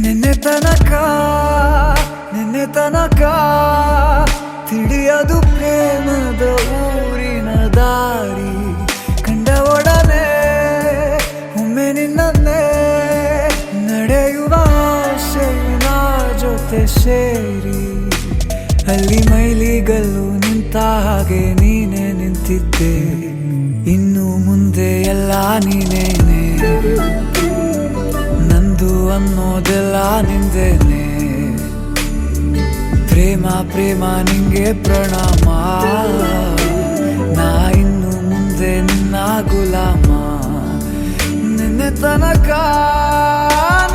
ನಿನ್ನೆ ತನಕ ನಿನ್ನೆ ತನಕ ತಿಳಿಯದು ಪ್ರೇಮದ ಊರಿನ ದಾರಿ ಕಂಡ ಒಡನೆ ಒಮ್ಮೆ ನಿನ್ನೇ ನಡೆಯುವ ಆಸೆಯ ಜೊತೆ ಸೇರಿ ಅಲ್ಲಿ ಮೈಲಿಗಲ್ಲು ನಿಂತ ಹಾಗೆ ನೀನೆ ನಿಂತಿದ್ದೆ ಇನ್ನು ಮುಂದೆ ಎಲ್ಲ ನೀನೇನೆ ನಂದು ಅನ್ನೋದೆಲ್ಲ ನಿಂದೇನೆ ಪ್ರೇಮ ಪ್ರೇಮ ನಿಂಗೆ ಪ್ರಣಾಮ ನಾ ಇನ್ನು ಮುಂದೆ ನಿನ್ನ ಗುಲಾಮ ನಿನ್ನೆ ತನಕ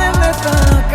ನಿನ್ನೆ ತನಕ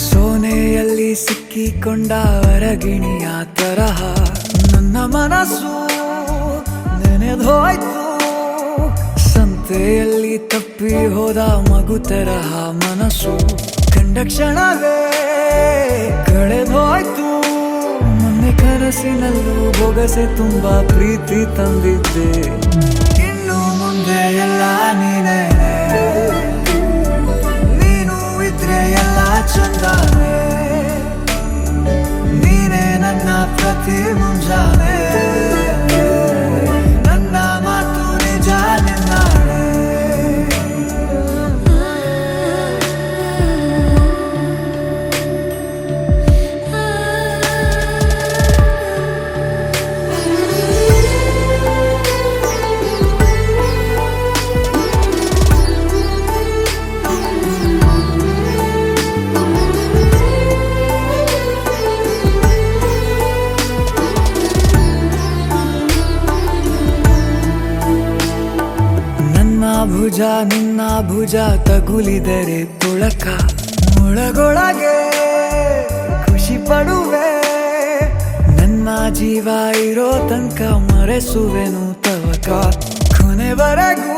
ಸೋನೆಯಲ್ಲಿ ಸಿಕ್ಕಿಕೊಂಡ ಹೊರಗಿಣಿಯ ತರಹ ನನ್ನ ಮನಸ್ಸು ನೆನೆದೋಯ್ತು ಸಂತೆಯಲ್ಲಿ ತಪ್ಪಿ ಹೋದ ಮಗು ತರಹ ಮನಸ್ಸು ಕಂಡ ಕ್ಷಣವೇ ಕಳೆದೋಯ್ತು ಮೊನ್ನೆ ಕನಸಿನಲ್ಲೂ ಬೊಗಸೆ ತುಂಬಾ ಪ್ರೀತಿ ತಂದಿದ್ದೆ ಇನ್ನು ಮುಂದೆ ಎಲ್ಲ ನೀನೇ ಎಲ್ಲ ಚಂದಾನೆ ನೀನೇ ನನ್ನ ಪ್ರತಿ ಮುಂಜಾನೆ ನನ್ನ ಮಾತು ನಿಜ ನಿನ್ನಾಳೆ ಭುಜ ನಿನ್ನ ಭುಜ ತಗುಲಿದರೆ ತುಳಕ ಒಳಗೊಳಗೆ ಖುಷಿ ಪಡುವೆ ನನ್ನ ಜೀವ ಇರೋ ತನಕ ಮರೆಸುವೆನು ತವಕ ಕೊನೆವರೆಗೂ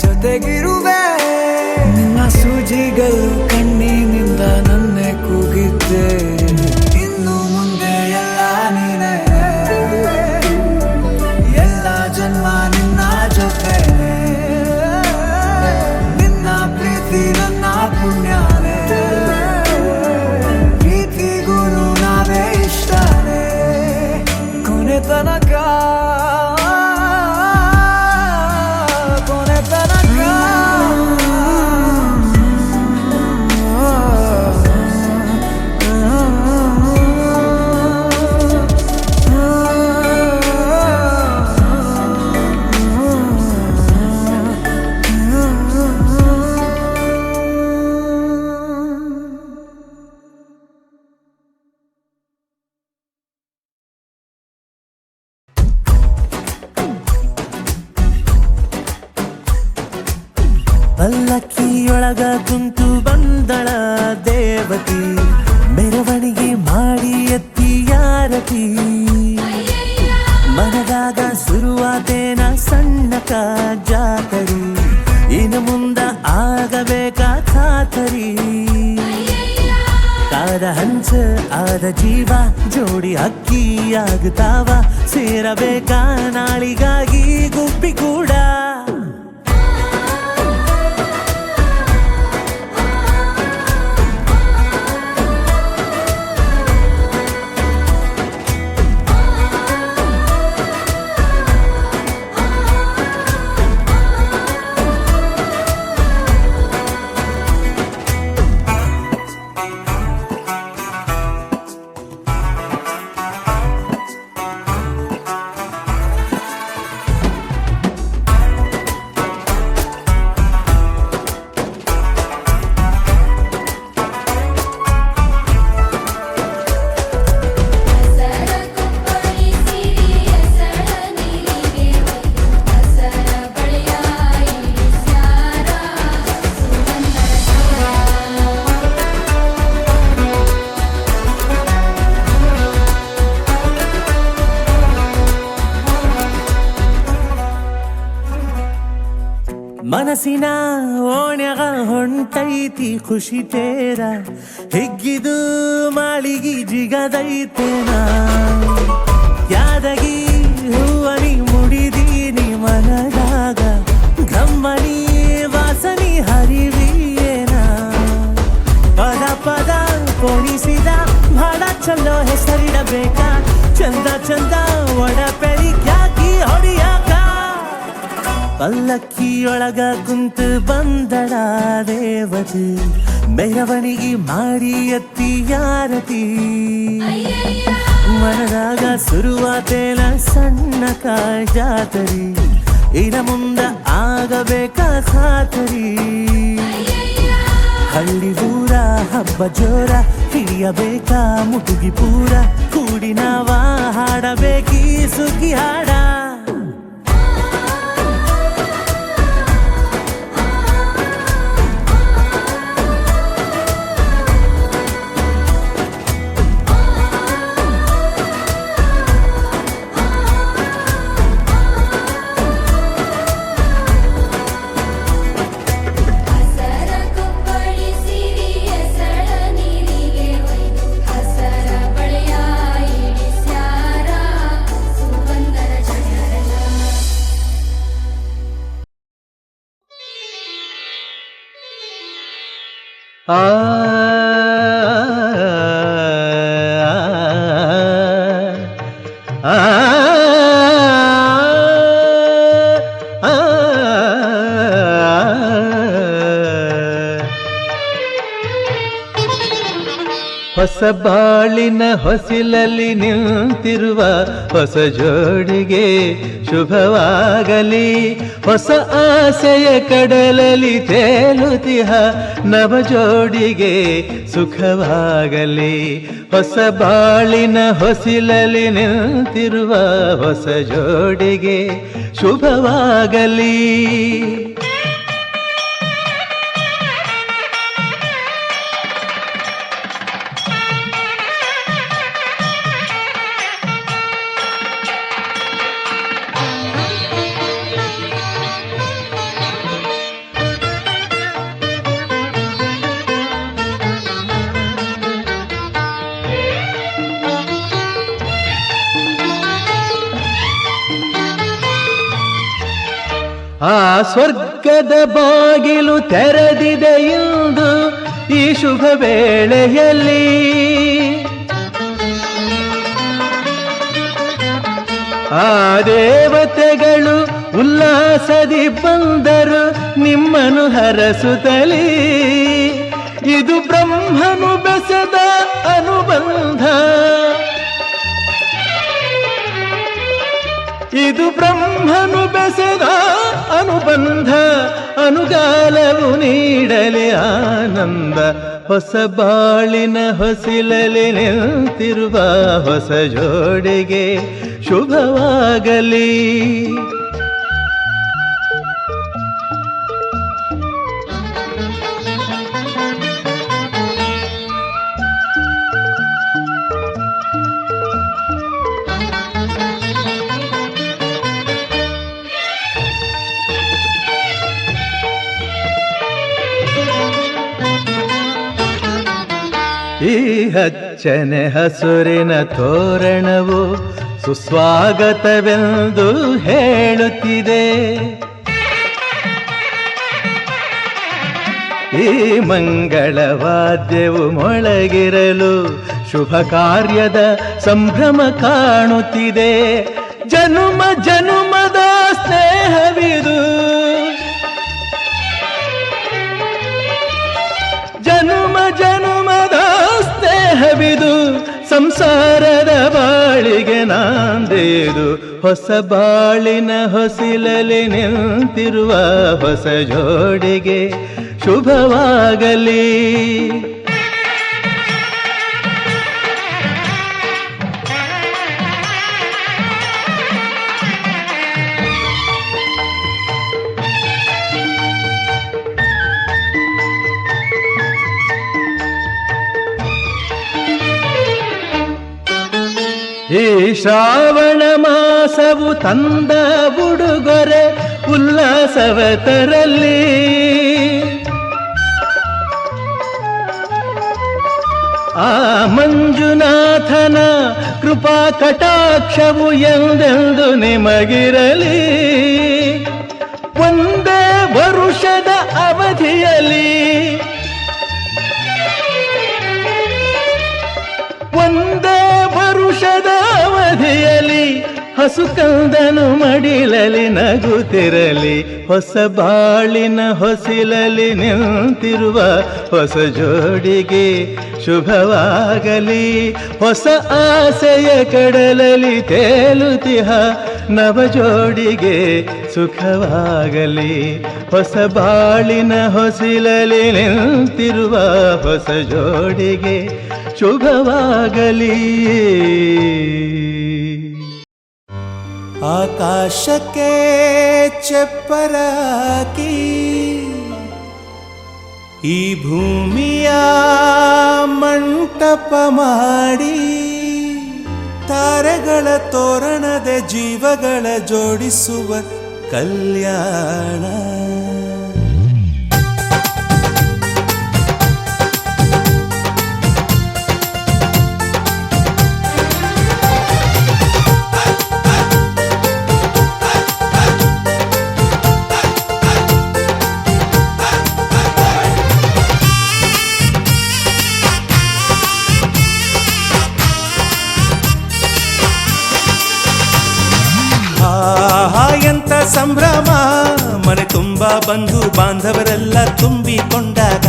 ಜೊತೆಗಿರುವೆ ನಿನ್ನ ಸೂಜಿಗಳು ಕಣ್ಣಿನಿಂದ ನನ್ನೆ ಕೂಗಿದ್ದೆ ಇನ್ನು ಮುಂದೆ ಎಲ್ಲ ನೀನೇ ಎಲ್ಲ ಜನ್ಮ ನಿನ್ನ ಜೊತೆ ನನ್ನ ಪುಣ್ಯನೇ ಪ್ರೀತಿಗೂ ನಾವೇ ಇಷ್ಟನೇ ಕೊನೆ ತನಕ ಕೊನೆ ತನಕ ಪಲ್ಲಕ್ಕಿಯೊಳಗ ಕುಂತು ಬಂದಳ ದೇವತಿ ಮೆರವಣಿಗೆ ಮಾಡಿ ಎತ್ತಿಯಾರತಿ ಮನದಾಗ ಶುರುವಾತೇನ ಸಣ್ಣಕ ಜಾತರಿ ಇನ್ನು ಮುಂದ ಆಗಬೇಕಾ ಖಾತರಿ ಕಾದ ಹಂಚ ಆದ ಜೀವ ಜೋಡಿ ಅಕ್ಕಿಯಾಗುತ್ತಾವ ಸೇರಬೇಕಾ ನಾಳಿಗಾಗಿ ಗುಬ್ಬಿ ಕೂಡ ಮನಸ್ಸಿನ ಓಣ್ಯಾಗ ಹೊಂಟೈತಿ ಖುಷಿ ತೇರ ಹಿಗ್ಗಿದು ಮಾಳಿಗಿ ಜಿಗದೈತೇನ ಯಾದಗಿ ಹೂವನಿ ಮುಡಿದೀನಿ ಮನದಾಗ ಘಮ್ಮನಿ ವಾಸನಿ ಹರಿವಿಯೇನ ಪದ ಪದ ಪೋಣಿಸಿದ ಬಹಳ ಚಲೋ ಹೆಸರಿಡಬೇಕ ಚಂದ ಚಂದ ಒಡಪೆರಿ ಕ್ಯಾಕಿ ಹೊಡಿಯಾಕ ಪಲ್ಲಕ್ಕಿಯೊಳಗ ಕುಂತು ಬಂದಳ ದೇವತಿ ಮೆರವಣಿಗೆ ಮಾಡಿ ಎತ್ತಿ ಯಾರತಿ ಮನದಾಗ ಶುರುವಾತೇನ ಸಣ್ಣ ಜಾತರಿ ಇನ ಮುಂದ ಆಗಬೇಕ ಖಾತರಿ ಹಳ್ಳಿ ಊರ ಹಬ್ಬ ಜೋರ ಹಿಡಿಯಬೇಕ ಮುಟುಗಿ ಪೂರ ಕೂಡಿ ನಾವ ಹಾಡಬೇಕಿ ಸುಗ್ಗಿ ಹಾಡ ಆ ಹೊಸ ಬಾಳಿನ ಹೊಸಿಲಲ್ಲಿ ನಿಂತಿರುವ ಹೊಸ ಜೋಡಿಗೆ ಶುಭವಾಗಲಿ ಹೊಸ ಆಸೆಯ ಕಡಲಲ್ಲಿ ತೇಲುತಿಹ ನವ ಜೋಡಿಗೆ ಸುಖವಾಗಲಿ ಹೊಸ ಬಾಳಿನ ಹೊಸಿಲಲ್ಲಿ ನಿಂತಿರುವ ಹೊಸ ಜೋಡಿಗೆ ಶುಭವಾಗಲಿ ಆ ಸ್ವರ್ಗದ ಬಾಗಿಲು ತೆರೆದಿದೆ ಎಂದು ಈ ಶುಭ ವೇಳೆಯಲ್ಲಿ ಆ ದೇವತೆಗಳು ಉಲ್ಲಾಸದಿ ಬಂದರು ನಿಮ್ಮನ್ನು ಹರಸುತ್ತಲೇ ಇದು ಬ್ರಹ್ಮನು ಬೆಸೆದ ಅನುಬಂಧ ಇದು ಬ್ರಹ್ಮನು ಬೆಸೆದ ಅನುಬಂಧ ಅನುಗಾಲವು ನೀಡಲಿ ಆನಂದ ಹೊಸ ಬಾಳಿನ ಹೊಸಿಲಲಿ ನಿಂತಿರುವ ಹೊಸ ಜೋಡಿಗೆ ಶುಭವಾಗಲಿ ಈ ಹಚ್ಚನೆ ಹಸುರಿನ ತೋರಣವು ಸುಸ್ವಾಗತವೆಂದು ಹೇಳುತ್ತಿದೆ ಈ ಮಂಗಳವಾದ್ಯವು ಮೊಳಗಿರಲು ಶುಭ ಕಾರ್ಯದ ಸಂಭ್ರಮ ಕಾಣುತ್ತಿದೆ ಜನುಮ ಜನುಮದ ಸ್ನೇಹವಿದು ಜನುಮ ಜನುಮದ ಸ್ನೇಹವಿದು ಸಂಸಾರದ ಬಾಳಿಗೆ ನಾಂದೇದು ಹೊಸ ಬಾಳಿನ ಹೊಸಿಲಲಿ ನಿಂತಿರುವ ಹೊಸ ಜೋಡಿಗೆ ಶುಭವಾಗಲಿ ಈ ಶ್ರಾವಣ ಮಾಸವು ತಂದ ಉಡುಗೊರೆ ಉಲ್ಲಾಸವ ತರಲಿ. ಆ ಮಂಜುನಾಥನ ಕೃಪಾ ಕಟಾಕ್ಷವು ಎಂದೆಂದು ನಿಮಗಿರಲಿ. ಒಂದೇ ವರುಷದ ಅವಧಿಯಲ್ಲಿ ಒಂದೇ ವರುಷದ ಅವಧಿಯಲ್ಲಿ ಹಸುಕಂದನು ಮಡಿಲಲಿ ನಗುತ್ತಿರಲಿ. ಹೊಸ ಬಾಳಿನ ಹೊಸಿಲಲಿ ನಿಂತಿರುವ ಹೊಸ ಜೋಡಿಗೆ ಶುಭವಾಗಲಿ. ಹೊಸ ಆಸೆಯ ಕಡಲಲಿ ತೇಲುತಿಹ ನವ ಜೋಡಿಗೆ ಸುಖವಾಗಲಿ. ಹೊಸ ಬಾಳಿನ ಹೊಸಿಲಲಿ ನಿಂತಿರುವ ಹೊಸ ಜೋಡಿಗೆ ಶುಭವಾಗಲಿ. ಆಕಾಶಕ್ಕೆ ಚಪ್ಪರಾಕಿ ಈ ಭೂಮಿಯ ಮಂಟಪ ಮಾಡಿ ತಾರೆಗಳ ತೋರಣದ ಜೀವಗಳ ಜೋಡಿಸುವ ಕಲ್ಯಾಣ. ಎಂತ ಸಂಭ್ರಮ ಮನೆ ತುಂಬ ಬಂಧು ಬಾಂಧವರೆಲ್ಲ ತುಂಬಿಕೊಂಡಾಗ.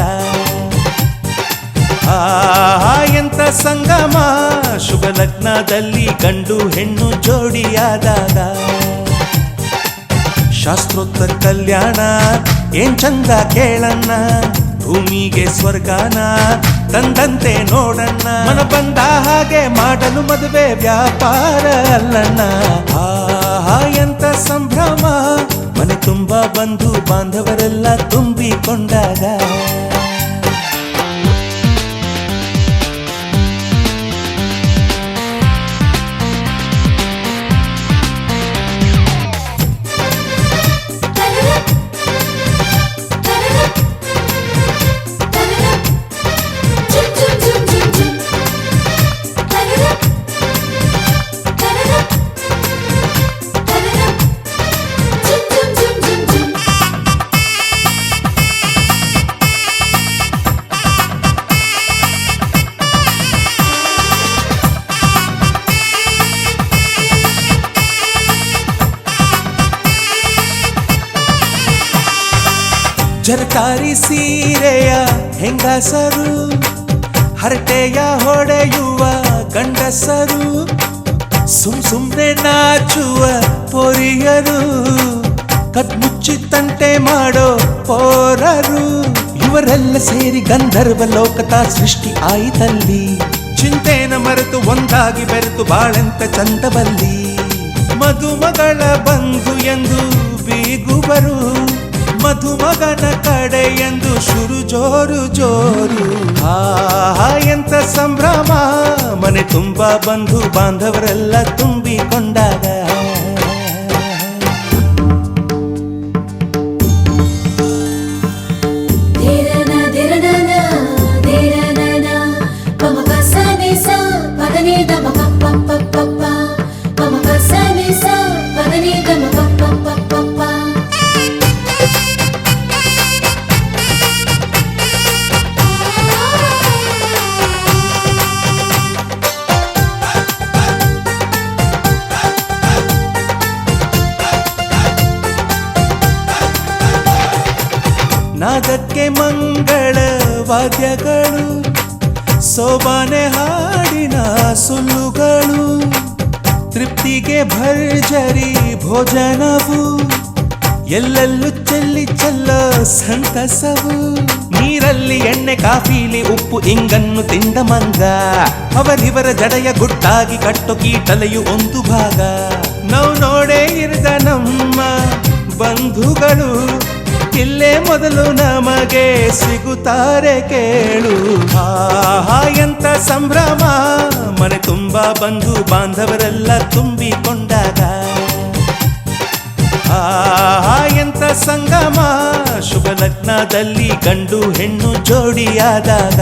ಎಂತ ಸಂಗಮ ಶುಭ ಲಗ್ನದಲ್ಲಿ ಗಂಡು ಹೆಣ್ಣು ಜೋಡಿಯಾದಾಗ. ಶಾಸ್ತ್ರೋತ್ತರ ಕಲ್ಯಾಣ ಏನ್ ಚಂದ ಕೇಳಣ್ಣ. ಭೂಮಿಗೆ ಸ್ವರ್ಗಾನ ತಂದಂತೆ ನೋಡಣ್ಣ. ಮನ ಬಂದ ಹಾಗೆ ಮಾಡಲು ಮದುವೆ ವ್ಯಾಪಾರ ಅಲ್ಲಣ್ಣ. ಎಂತ ಸಂಭ್ರಮ ಮನೆ ತುಂಬ ಬಂಧು ಬಾಂಧವರೆಲ್ಲ ತುಂಬಿಕೊಂಡಾಗ. ಜರಕಾರಿ ಸೀರೆಯ ಹೆಂಗಸರು ಹರಟೆಯ ಹೊಡೆಯುವ ಗಂಡಸರು ಸುಮ್ನೆ ನಾಚುವ ಪೊರಿಯರು ಕದ್ಮುಚ್ಚಿ ತಂಟೆ ಮಾಡೋ ಪೋರರು ಇವರೆಲ್ಲ ಸೇರಿ ಗಂಧರ್ವ ಲೋಕದ ಸೃಷ್ಟಿ ಆಯಿತಲ್ಲಿ. ಚಿಂತೆನ ಮರೆತು ಒಂದಾಗಿ ಬೆರೆತು ಬಾಳೆಂತ ಚಂದವಲ್ಲಿ. ಮದುಮಗಳ ಬಂಧು ಎಂದು ಬೀಗುವರು ಮಧುಮಗನ ಕಡೆ ಎಂದು ಶುರು ಜೋರು ಜೋರು. ಎಂತ ಸಂಭ್ರಮ ಮನೆ ತುಂಬ ಬಂಧು ಬಾಂಧವರೆಲ್ಲ ತುಂಬಿಕೊಂಡಾಗ. ನಾದಕ್ಕೆ ಮಂಗಳ ವಾದ್ಯಗಳು ಸೋಬಾನೆ ಹಾಡಿನ ಸುಳ್ಳುಗಳು ತೃಪ್ತಿಗೆ ಭರ್ಜರಿ ಭೋಜನವು ಎಲ್ಲೆಲ್ಲೂ ಚೆಲ್ಲಿ ಚೆಲ್ಲೋ ಸಂತಸವು. ನೀರಲ್ಲಿ ಎಣ್ಣೆ ಕಾಫಿಲಿ ಉಪ್ಪು ಇಂಗನ್ನು ತಿಂದ ಮಂಗ ಅವರಿವರ ಜಡೆಯ ಗುಟ್ಟಾಗಿ ಕಟ್ಟು ಕೀಟಲೆಯು ಒಂದು ಭಾಗ. ನಾವು ನೋಡೇ ಇರದ ನಮ್ಮ ಬಂಧುಗಳು ಇಲ್ಲೇ ಮೊದಲು ನಮಗೆ ಸಿಗುತ್ತಾರೆ ಕೇಳು. ಎಂತ ಸಂಭ್ರಮ ಮನೆ ತುಂಬ ಬಂಧು ಬಾಂಧವರೆಲ್ಲ ತುಂಬಿಕೊಂಡಾಗ. ಎಂತ ಸಂಗಮ ಶುಭ ಲಗ್ನದಲ್ಲಿ ಗಂಡು ಹೆಣ್ಣು ಜೋಡಿಯಾದಾಗ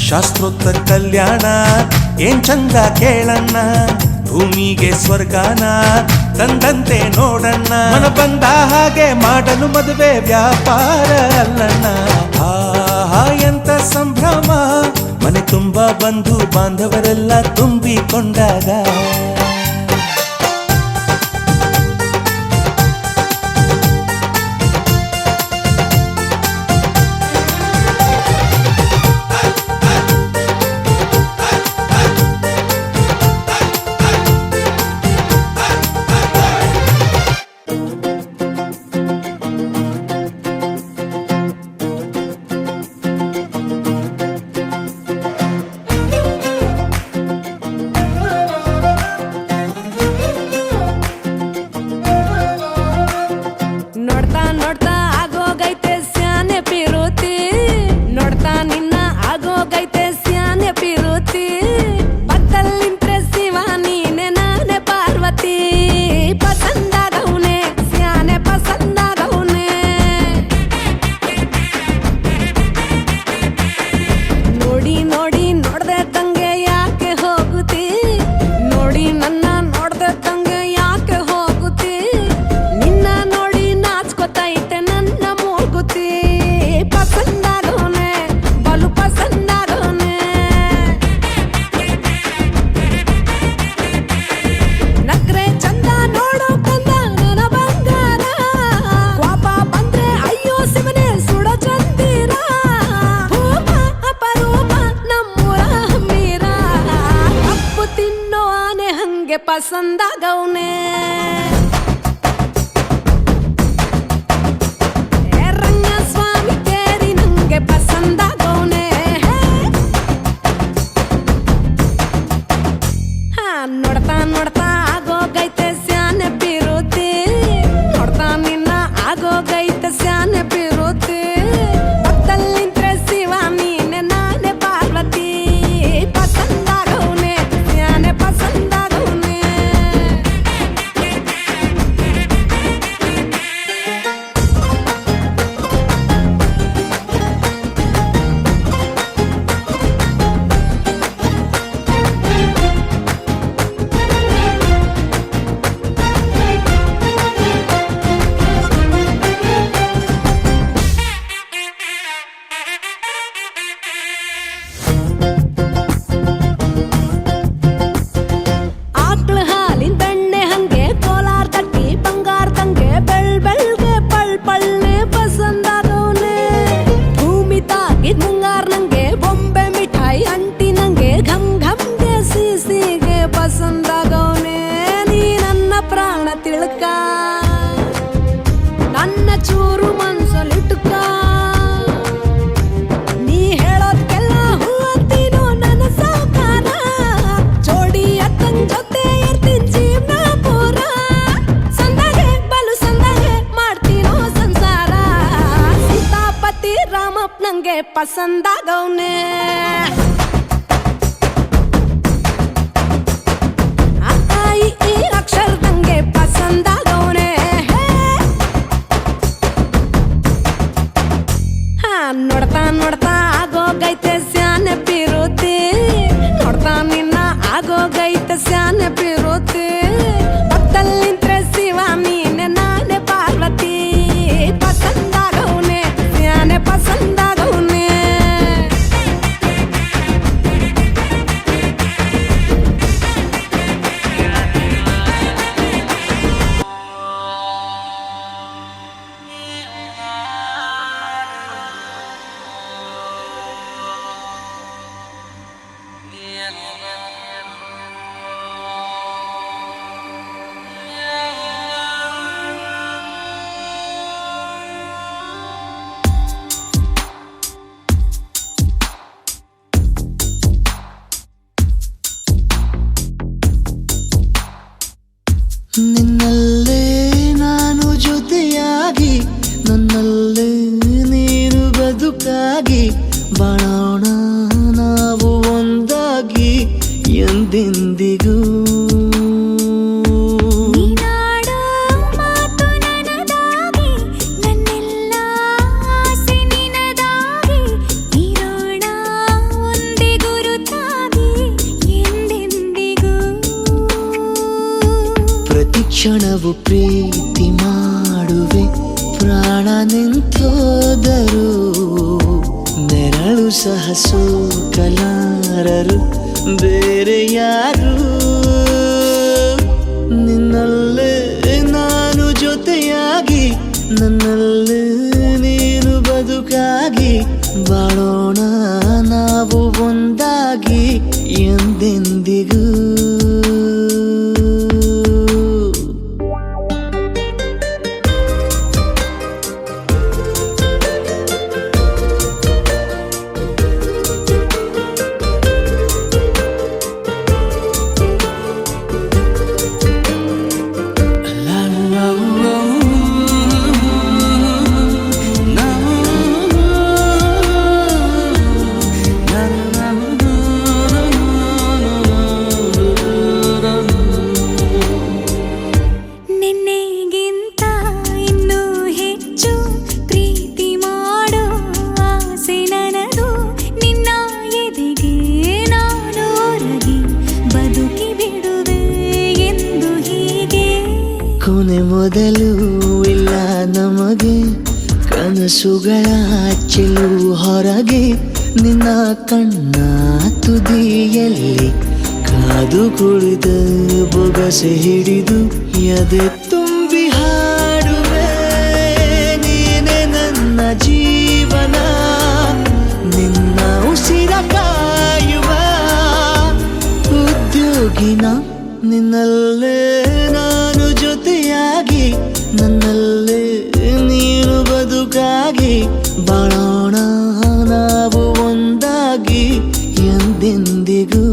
ಶಾಸ್ತ್ರೋಕ್ತ ಕಲ್ಯಾಣ ಏನ್ ಚಂದ ಕೇಳಣ್ಣ ಭೂಮಿಗೆ ಸ್ವರ್ಗಾನ ತಂದಂತೆ ನೋಡಣ್ಣ ಮನ ಬಂದ ಹಾಗೆ ಮಾಡಲು ಮದುವೆ ವ್ಯಾಪಾರ ಅಲ್ಲಣ್ಣ ಎಂತ ಸಂಭ್ರಮ ಮನೆ ತುಂಬ ಬಂಧು ಬಾಂಧವರೆಲ್ಲ ತುಂಬಿಕೊಂಡಾಗ ನೋಡ್ತಾ ನೋಡ್ತಾ ಆಗೋಗೈತೆ ಸ್ಯಾನೆ ಪಿರುತಿ ನೋಡ್ತಾ ನಿನ್ನ ಆಗೋಗೈತೆ ಸ್ಯಾನೆ ಪಿರುತಿ ಪಕ್ಕಲ್ಲಿಂತ್ರೆ ಶಿವ ನೀನೆ ನಾನೇ ಪಾರ್ವತಿ ಪಸಂದಾಗವ್ನೆ ಸ್ಯಾನೆ ಪಸಂದಾಗವ್ನೆ ನೋಡಿ ನೋಡಿ ನೋಡ್ದೆ ತಂಗೆ ಯಾಕೆ ಹೋಗುತ್ತಿ ನೋಡಿ ನನ್ನ ನೋಡ್ದೆ ತಂಗೆ ಯಾಕೆ ಹೋಗುತ್ತಿ ನಿನ್ನ ನೋಡಿ ನಾಚ್ಕೊತೈತೆ ನನ್ನ ಮೂಗುತಿ ಪಸಂದಾಗವ್ನೆ ಬಲು ಪಸಂದಾಗವ್ನೆ ನಕ್ರೆ ಚಂದ ನೋಡೋ ಕಂದ ನನ್ನ ಬಂಗಾರ ಕೋಪ ಬಂದ್ರೆ ಅಯ್ಯೋ ಶಿವನೇ ಸುಡೋ ಚಂದಿರ ಭೂಪ ಅಪರೂಪ ನಮ್ಮೂರ ಹಮ್ಮೀರ ಕಪ್ಪು ತಿನ್ನೋ ಆನೆ ಹಂಗೆ ಪಸಂದಾಗವ್ನೆ ರಂಗಸ್ವಾಮಿ ಕೇರಿ ನಂಗೆ ಪಸಂದಾಗವ್ನೆ ನೋಡ್ತಾ ನೋಡ್ತಾ ಆಗೋಗೈತೆ ಸ್ಯಾನೆ ಪಿರುತಿ ನೋಡ್ತಾ ನಿನ್ನ ಆಗೋಗೈತೆ ಸ್ಯಾನೆ ಪಿರುತಿ ಪಕ್ಕದಲ್ಲಿಂತ್ರೆ ಶಿವ ನೀನೆ ನಾನೇ ಪಾರ್ವತಿ ಪಸಂದಾಗವ್ನೆ ಸ್ಯಾನೆ ಪಸಂದಾಗವ್ನೆ ಆಕ್ಳ ಹಾಲಿನ ಬೆಣ್ಣೆ ಹಂಗೆ ಕೋಲಾರ ತಟ್ಟಿ ಬಂಗಾರದಂಗೆ ಬೆಳ್ಗೆ ಪಳ್ಳೆ ಪಸಂದಾಗವ್ನೆ ಭೂಮಿ ತಾಗಿದ್ ಮುಂಗಾರ ನಂಗೆ ಬೊಂಬೆ ಮಿಠಾಯಿ ಅಂಟಿ ನಂಗೆ ಘಮ್ ಘಮ್ಗೆ ಸಿಸಿಗೆ ಪಸಂದಾಗವ್ನೆ ನೀ ನನ್ನ ಪ್ರಾಣ ತಿಳ್ಕ ನನ್ನ ಚೂರು ಮನ್ಸಲ್ಲಿಟ್ಕ ನೀ ಹೇಳೋದ್ಕೆಲ್ಲ ಹೂ ಅಂತೀನೋ ನನ್ನ ಸಾಕಾರ ಜೋಡಿ ಅಕ್ಕನ್ ಜೊತೆ ಇರ್ತೀನಿ ಜೀವನ ಪೂರ ಸಂದಾಗೆ ಬಲು ಸಂದಾಗೆ ಮಾಡ್ತೀನೋ ಸಂಸಾರ ಸೀತಾಪತಿ ರಾಮಪ್ಪ ನಂಗೆ ಪಸಂದಾಗವ್ನೆ ಈ ಅಕ್ಷರದಂಗೆ ಪಸಂದಾಗವ್ನೆ ನೋಡ್ತಾ ನೋಡ್ತಾ ಆಗೋಗೈತೆ ಸ್ಯಾನೆ ಪಿರುತಿ ನೋಡ್ತಾ ನಿನ್ನ ಆಗೋಗೈತೆ ಸ್ಯಾನೆ ಪಿರುತಿ ಪಕ್ಕದಲ್ಲಿಂತ್ರೆ ಶಿವ ನೀನೆ ನಾನೇ ಪಾರ್ವತಿ ಪಸಂದಾಗವ್ನೆ ಸ್ಯಾನೆ ಪಸಂದಾಗವ್ನೆ ನಿನ್ನಲ್ಲೇ ನಾನು ಜೊತೆಯಾಗಿ ನನ್ನಲ್ಲೇ ನೀನು ಬದುಕಾಗಿ ಬಾಳೋಣ ನಾವು ಒಂದಾಗಿ ಎಂದೆಂದಿಗೂ ನೀನಾಡೋ ಕ್ಷಣವು ಪ್ರೀತಿ ಮಾಡುವೆ ಪ್ರಾಣ ನಿಂತೋದರು ನೆರಳು ಸಹ ಸೋಕಲಾರರು ಬೇರೆ ಯಾರು ನಿನ್ನಲ್ಲೇ ನಾನು ಜೊತೆಯಾಗಿ ನನ್ನಲ್ಲೇ ನೀನು ಬದುಕಾಗಿ ಬಾಳೋಣ ನಾವು ಒಂದಾಗಿ ಎಂದೆಂದಿಗೂ ಕೊನೆ ಮೊದಲು ಇಲ್ಲ ನಮಗೆ ಕನಸುಗಳ ಚೆಲು ಹೊರಗೆ ನಿನ್ನ ಕಣ್ಣ ತುದಿಯಲ್ಲಿ ಕಾದು ಕುಳಿತ ಬೊಗಸೆ ಹಿಡಿದು ಎದೆ ತುಂಬಿ ಹಾಡುವೆ ನೀನೆ ನನ್ನ ಜೀವನ ನಿನ್ನ ಉಸಿರ ಕಾಯುವ ಉದ್ಯೋಗಿನ ನಿನ್ನಲ್ಲೇ ನಾನು ಜೊತೆಯಾಗಿ ನನ್ನಲ್ಲೇ ನೀನು ಬದುಕಾಗಿ ಬಾಳೋಣ ನಾವು ಒಂದಾಗಿ ಎಂದೆಂದಿಗೂ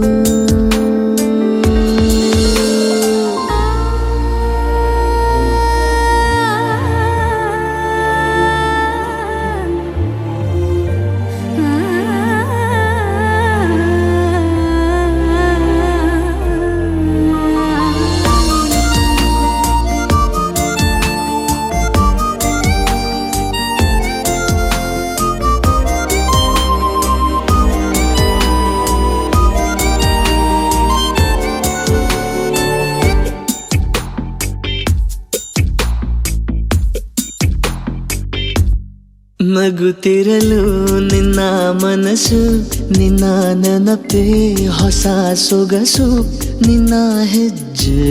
ನಗುತ್ತಿರಲು ನಿನ್ನ ಮನಸ್ಸು ನಿನ್ನ ನೆನಪೇ ಹೊಸ ಸೊಗಸು ನಿನ್ನ ಹೆಜ್ಜೆ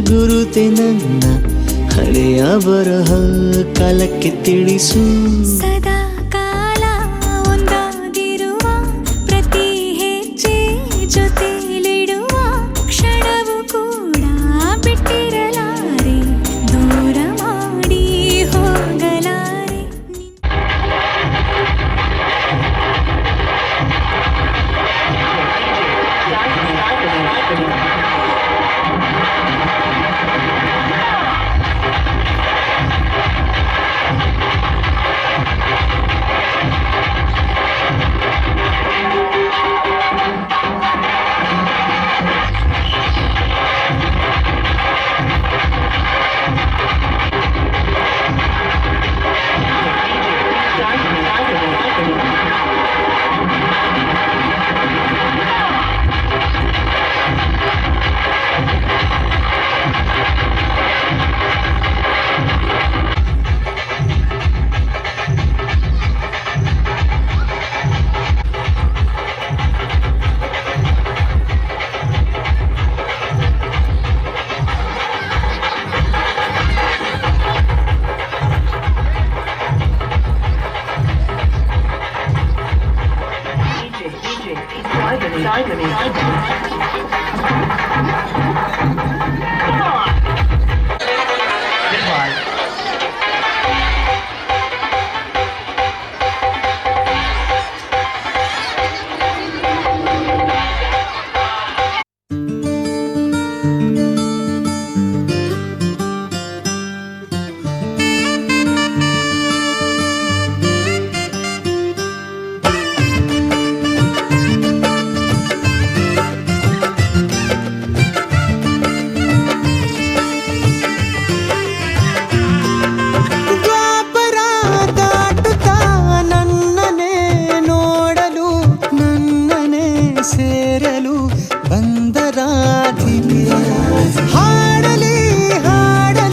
ಗುರುತೆ ನನ್ನ ಹಳೆಯ ಬರಹ ಕಾಲಕ್ಕೆ ತಿಳಿಸು ಸದಾ ಕಾಲ ಒಂದಾಗಿರುವ ಪ್ರತಿ ಹೆಜ್ಜೆ ಜೊತೆಲಿಡುವ ಕ್ಷಣವು ಕೂಡ ಬಿಟ್ಟಿರಲಾರೆ ದೂರ ಮಾಡಿ ಹೋಗಲಾರೆ ಸೇರಲು ಬಂದರಾಧಿಪೆ ಹಾಡಲಿ ಹಾಡಲಿ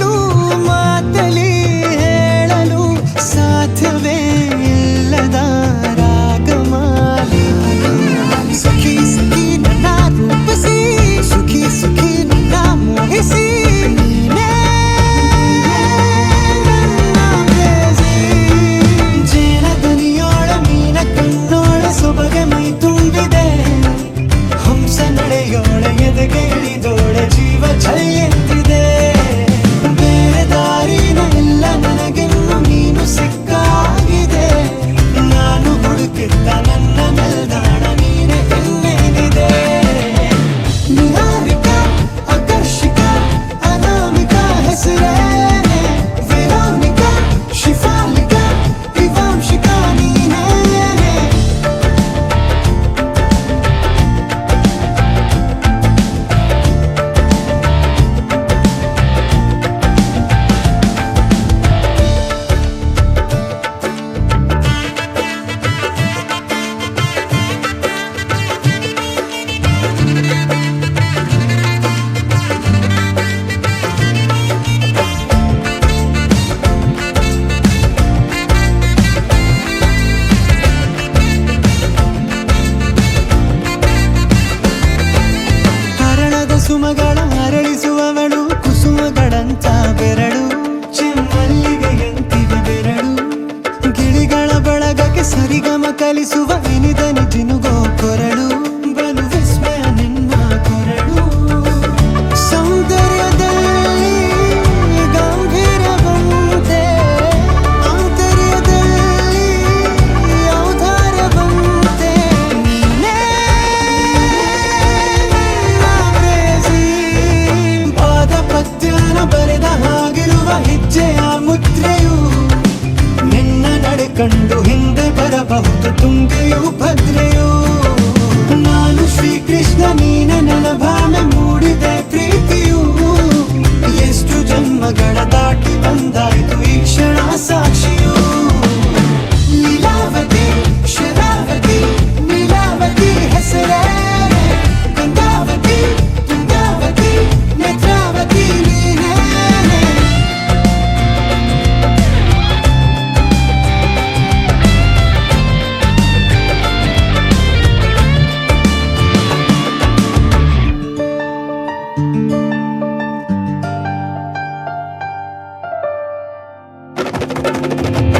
ಎದೆಗೆ ಇಳಿದೋಳೆ ಜೀವ ಛೈ ಎಂದಿದೆ ಬೇರೆ ದಾರಿನ ಇಲ್ಲ ನನಗೆನ್ನು ನೀನು ಸಿಕ್ಕಾಗಿದೆ ನಾನು ಹುಡುಕಿದ್ದ ನನ್ನ ನಿಲ್ದಾಣ ನೀನೆ ಇನ್ನೇನಿದೆ ನಿಹಾರಿಕ ಆಕರ್ಷಿಕ ಅನಾಮಿಕ ಹೆಸರೇನೆ ವೆರೋನಿಕ ಶಿಫಾಲಿಕ ವಿವಾಂಶಿಕ ನೀನೇನೆ ಹರಳದ ಸುಮಗಳ ಅರಳಿಸುವವಳು ಕುಸುಮಗಳಂತ ಬೆರಳು ಚೆಮ್ಮಲ್ಲಿಗೆಯಂತಿವೆ ಬೆರಳು ಗಿಳಿಗಳ ಬಳಗಕ್ಕೆ ಸರಿಗಮ ಕಲಿಸುವ ಇನಿದನಿ ಜಿನುಗೋ ಕೊರಳು ಬಲು ವಿಸ್ಮಯ ನಿನ್ನ ಕೊರಳು ಸೌಂದರ್ಯದಲ್ಲಿ ಗಂಭೀರವಂತೆ ಆಂತರ್ಯದಲ್ಲಿ ಔದಾರ್ಯವಂತೆ ನೀನೇ ಪಾದ ಪದ್ಯನ ಬರೆದ ಹಾಗಿರುವ ಹೆಜ್ಜೆಯ ಮುದ್ರೆಯು ನಿನ್ನ ನಡೆ ಕಂಡು ಹಿಂದೆ ಬರಬಹುದು ತುಂಗೆಯು ಭದ್ರೆಯು ನಾನು ಶ್ರೀಕೃಷ್ಣ ನೀನೆ ನನ್ನ ಭಾವನೆ ಮೂಡಿದೆ ಪ್ರೀತಿಯು ಎಷ್ಟು ಜನ್ಮಗಳ ದಾಟಿ ಬಂದಾಯ್ತು ಈ ಕ್ಷಣ ಸಾಕ್ಷಿಯು ಲೀಲಾವತಿ ಶರಾವತಿ ನೀಲಾವತಿ ಹೆಸರೇ ಗಂಗಾವತಿ ತುಂಗಾವತಿ ನೇತ್ರಾವತಿ ನೀನೇನೆ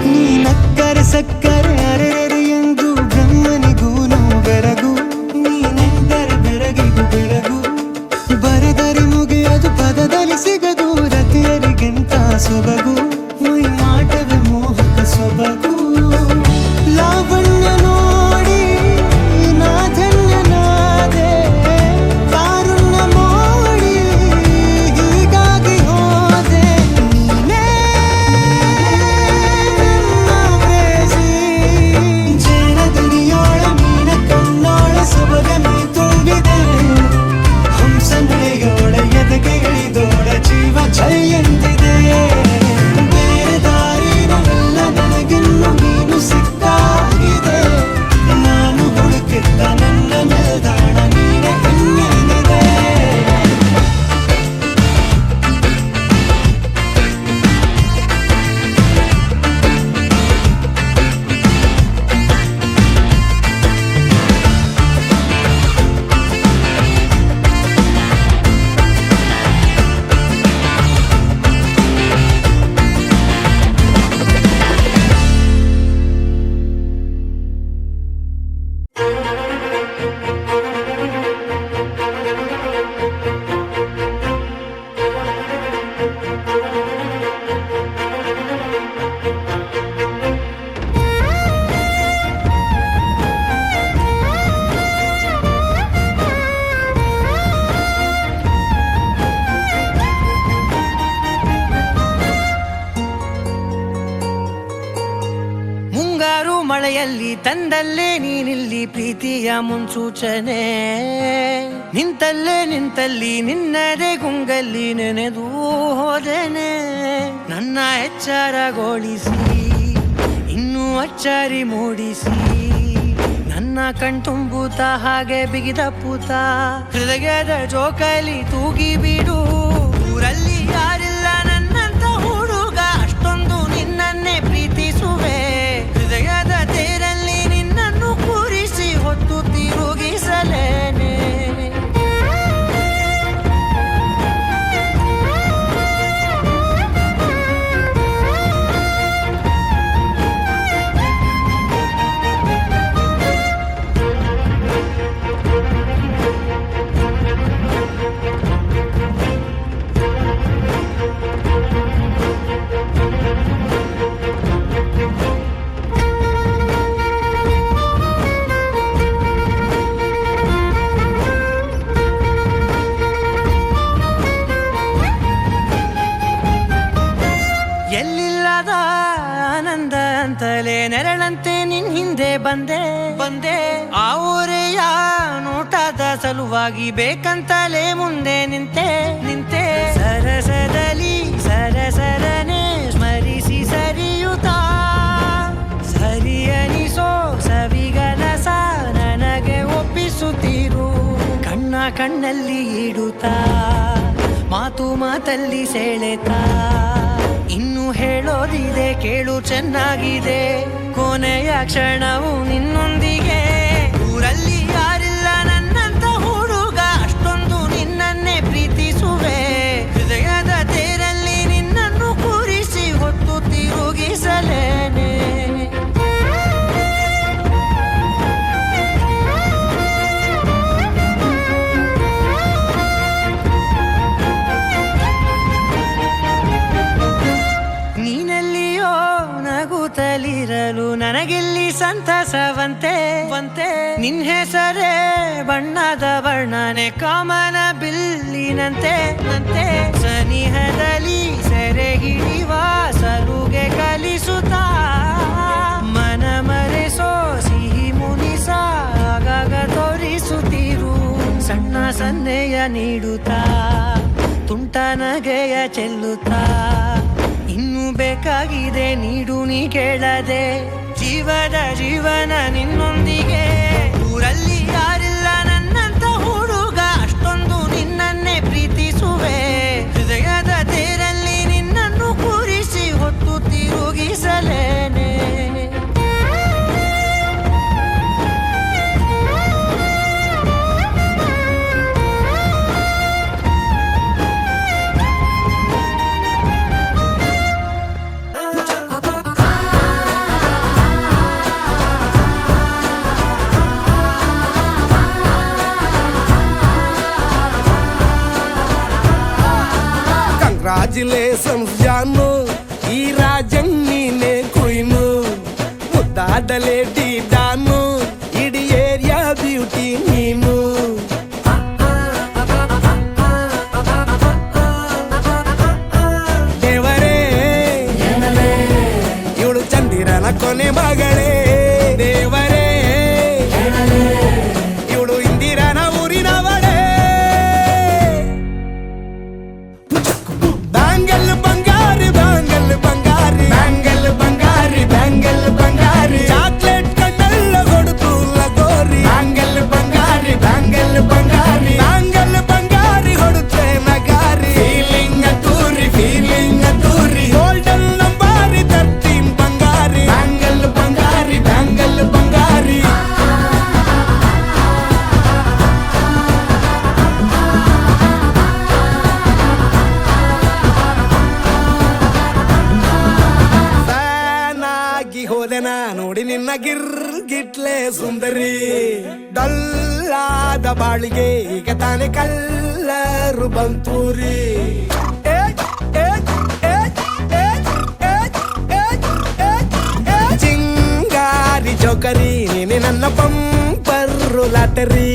ನೀನಕ್ಕರೆ ಸಕ್ಕರೆ ಅರೆರೆ ಎಂದು ಬ್ರಹ್ಮನಿಗೂನು ಬೆರಗು ನೀನೆಂದರೆ ಬೆರಗಿಗೂ ಬೆರಗು ಬರೆದರೆ ಮುಗಿಯದು ಪದದಲ್ಲಿ ಸಿಗದು ರತಿಯರಿಗಿಂತ ಸೊಬಗು ಮೈ ಮಾಟವೇ ಮೋಹಕ ಸೊಬಗು ಲಾವಣ್ಯ ನೋಡಿ ನಾಧನ್ಯನಾದೆ ಕಾರುಣ್ಯ ಮೋಡಿ ಹೀಗಾಗಿ ಹೋದೆ ನೀನೇ ಜೇನ ದುನಿಯೋಳ ಮೀನ ಕಣ್ಣೋಳ ಸೊಬಗ ಮೈ ತುಂಬಿದೆ ಹಂಸ ನಡೆಯೋಳ ಎದೆಗೆ ಇಳಿದೋಳ ಜೀವ ಛೈ ಎಂದಿದೆ ಬೇರೆ ದಾರಿನ ಇಲ್ಲ ನನಗಿನ್ನು ನೀನು ಸಿಕ್ಕಾಗಿದೆ ನಾನು ಹುಡುಕಿದ್ದ ನನ್ನ ನಿಲ್ದಾಣ ನೀನೆ ಇನ್ನೇನಿದೆ ಮುಂಗಾರು ಮಳೆಯಲ್ಲಿ ತಂದಲ್ಲೇ ನೀನಿಲ್ಲಿ ಪ್ರೀತಿಯ ಮುನ್ಸೂಚನೆ ನಿಂತಲ್ಲೇ ನಿಂತಲ್ಲಿ ನಿನ್ನದೇ ಗುಂಗಲ್ಲಿ ನೆನೆದು ಹೋದನೆ ನನ್ನ ಎಚ್ಚರಗೊಳಿಸಿ ಇನ್ನೂ ಅಚ್ಚರಿ ಮೂಡಿಸಿ ನನ್ನ ಕಣ್ತುಂಬುತ್ತ ಹಾಗೆ ಬಿಗಿದ ಪೂತ ಹೃದಯದ ಜೋಕಾಲಿ ತೂಗಿ ಬಿಡು ಊರಲ್ಲಿ ಯಾರಿಲ್ಲ ನನ್ನಂತ ಹುಡುಗ ಅಷ್ಟೊಂದು ನಿನ್ನನ್ನೇ ಪ್ರೀತಿಸುವೆ ಹೃದಯದ ತೇರಲ್ಲಿ ನಿನ್ನನ್ನು ಕೂರಿಸಿ ಹೊತ್ತು ತಿರುಗಿಸಲೇನೆ ಬಂದೆ ಆ ಊರೆಯ ನೋಟದ ಸಲುವಾಗಿ ಬೇಕಂತಲೇ ಮುಂದೆ ನಿಂತೆ ಸರಸರನೆ ಸ್ಮರಿಸಿ ಸರಿಯುತ್ತಾ ಸರಿ ಅನಿಸೋ ಸವಿಗನಸ ನನಗೆ ಒಪ್ಪಿಸುತ್ತೀರು ಕಣ್ಣಲ್ಲಿ ಇಡುತ್ತಾ ಮಾತಲ್ಲಿ ಸೆಳೆತಾ ಇನ್ನು ಹೇಳೋದಿದೆ ಕೇಳು ಚೆನ್ನಾಗಿದೆ ಕೊನೆಯ ಕ್ಷಣವು ನಿನ್ನೊಂದಿಗೆ ಊರಲ್ಲಿ ಯಾರಿಲ್ಲ ನನ್ನಂತ ಹುಡುಗ ಅಷ್ಟೊಂದು ನಿನ್ನನ್ನೇ ಪ್ರೀತಿಸುವೆ ಹೃದಯದ ತೇರಲ್ಲಿ ನಿನ್ನನ್ನು ಕೂರಿಸಿ ಹೊತ್ತು ತಿರುಗಿಸಲೇನೆ ನಗುತ್ತಲಿರಲು ನನಗಿಲ್ಲಿ ಸಂತಸವಂತೆ ನಿನ್ ಹೆಸರೇ ಬಣ್ಣದ ವರ್ಣನೆ ಕಾಮನ ಬಿಲ್ಲಿನಂತೆ ಸನಿಹದಲ್ಲಿ ಸೆರೆ ಹಿಡಿಯುವ ಸಲುಗೆ ಕಲಿಸುತ್ತಾ ಮನ ಮರೆಸೋ ಸಿಹಿ ಮುನಿಸ ಆಗಾಗ ತೋರಿಸುತ್ತೀರು ಸಣ್ಣ ಸನ್ನೆಯ ನೀಡುತ್ತಾ ತುಂಟ ನಗೆಯ ಚೆಲ್ಲುತ್ತಾ ಇನ್ನು ಬೇಕಾಗಿದೆ ನೀಡು ನೀ ಕೇಳದೆ ಜೀವನ ನಿನ್ನೊಂದಿಗೆ ಊರಲ್ಲಿ ಯಾರಿಲ್ಲ ನನ್ನಂತ ಹುಡುಗ ಅಷ್ಟೊಂದು ನಿನ್ನನ್ನೇ ಪ್ರೀತಿಸುವೆ ಹೃದಯದ ತೇರಲ್ಲಿ ನಿನ್ನನ್ನು ಕೂರಿಸಿ ಹೊತ್ತು ತಿರುಗಿಸಲೇನೆ ಕಂಗ್ರಾಚುಲೇಷನ್ಸ್ ಜಾನು ಈ ರಾಜಂಗ್ ನೀನೆ ಕುಯ್ನು ಮುದ್ದಾದ ಲೇಡಿ ಡಾನು ಇಡೀ ಏರಿಯಾ ಬ್ಯೂಟಿ ನೀನು ದೇವರೇ ಇವಳು ಚಂದಿರನ ಕೊನೆ ಮಗಳೇ ದೇವರೇ ಇವಳು ಇಂದಿರನ ಊರಿನವಳೇ ಬ್ಯಾಂಗಲ್ ಬಂಗಾರಿ ಚಾಕ್ಲೇಟ್ ಕಣ್ಣೆಲ್ಲ ಕೊಡುತ್ತು ಲಗೋರಿ ಬ್ಯಾಂಗಲ್ ಬಂಗಾರಿ ಹೊಡುತ್ತೆ ನಗಾರಿ ಫೀಲಿಂಗ್ ತೂರಿ ಗೋಲ್ಡನ್ ನಂಬಾರಿ 13 ಬಂಗಾರಿ ಬ್ಯಾಂಗಲ್ ಬಂಗಾರಿ ಹೋದೆನ ನೋಡಿ ನಿನ್ನ ಗಿಟ್ಲೆ ಸುಂದರಿ ಡಲ್ಲಾದ ಬಾಳಿಗೆ ಈಗ ತಾನೆ ಕಲ್ಲರು ಬಂತೂರಿ ಚಿಂಗಾರಿ ಜೋಕರಿ ನೀನೆ ನನ್ನ ಬಂಪರು ಲಾಟರಿ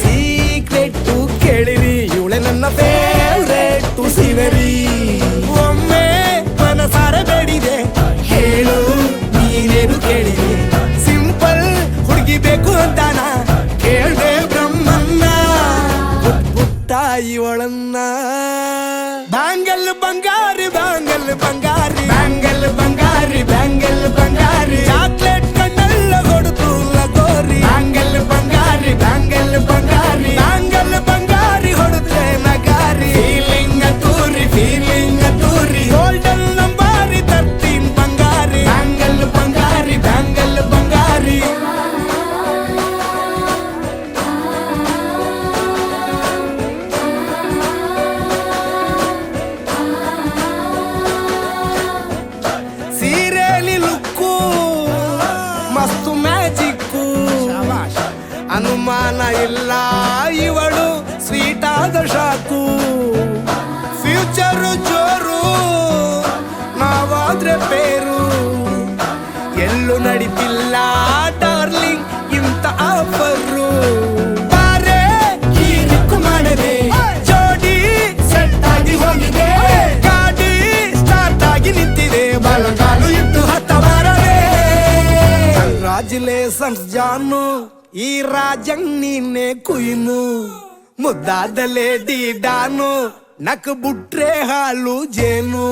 ಸೀಕ್ರೆಟ್ ಕೇಳಿರಿ ಇವಳೆ ನನ್ನ ಫೇವ್ರೇಟ್ ಸಿವರಿ ಒಮ್ಮೆ ಮನಸಾರ ಬೇಡಿದೆ ಹೇಳು ನೀನೇನು ಕೇಳಿದೆ ಸಿಂಪಲ್ ಹುಡುಗಿ ಬೇಕು ಅಂತಾನ ಕೇಳ್ದೆ ಬ್ರಹ್ಮನ್ನ ಪುಟ್ಟಾಯಿ ಒಳನ್ನ ಬ್ಯಾಂಗಲ್ ಬಂಗಾರಿ ಚಾಕ್ಲೇಟ್ ಕಣ್ಣೆಲ್ಲ ಕೊಡುತ್ತು ಲಗೋರಿ ಬ್ಯಾಂಗಲ್ ಬಂಗಾರಿ ಹೊಡುತ್ತೆ ನಗಾರಿ ಫೀಲಿಂಗ್ ತೂರಿ ಗೋಲ್ಡನ್ ನಂಬಾರಿ 13 ಬಂಗಾರಿ ಬ್ಯಾಂಗಲ್ ಬಂಗಾರಿ ಸೀರೆಲಿ ಲುಕ್ಕು ಮಸ್ತು ಮ್ಯಾಜಿಕ್ಕು ಅನುಮಾನ ಇಲ್ಲ ಜಾನು ಈ ರಾಜಂಗ್ ನೀನೆ ಕುಯ್ನು ಮುದ್ದಾದ ಲೇಡಿ ಡಾನು ನಕ್ ಬುಟ್ರೆ ಹಾಲು ಜೇನು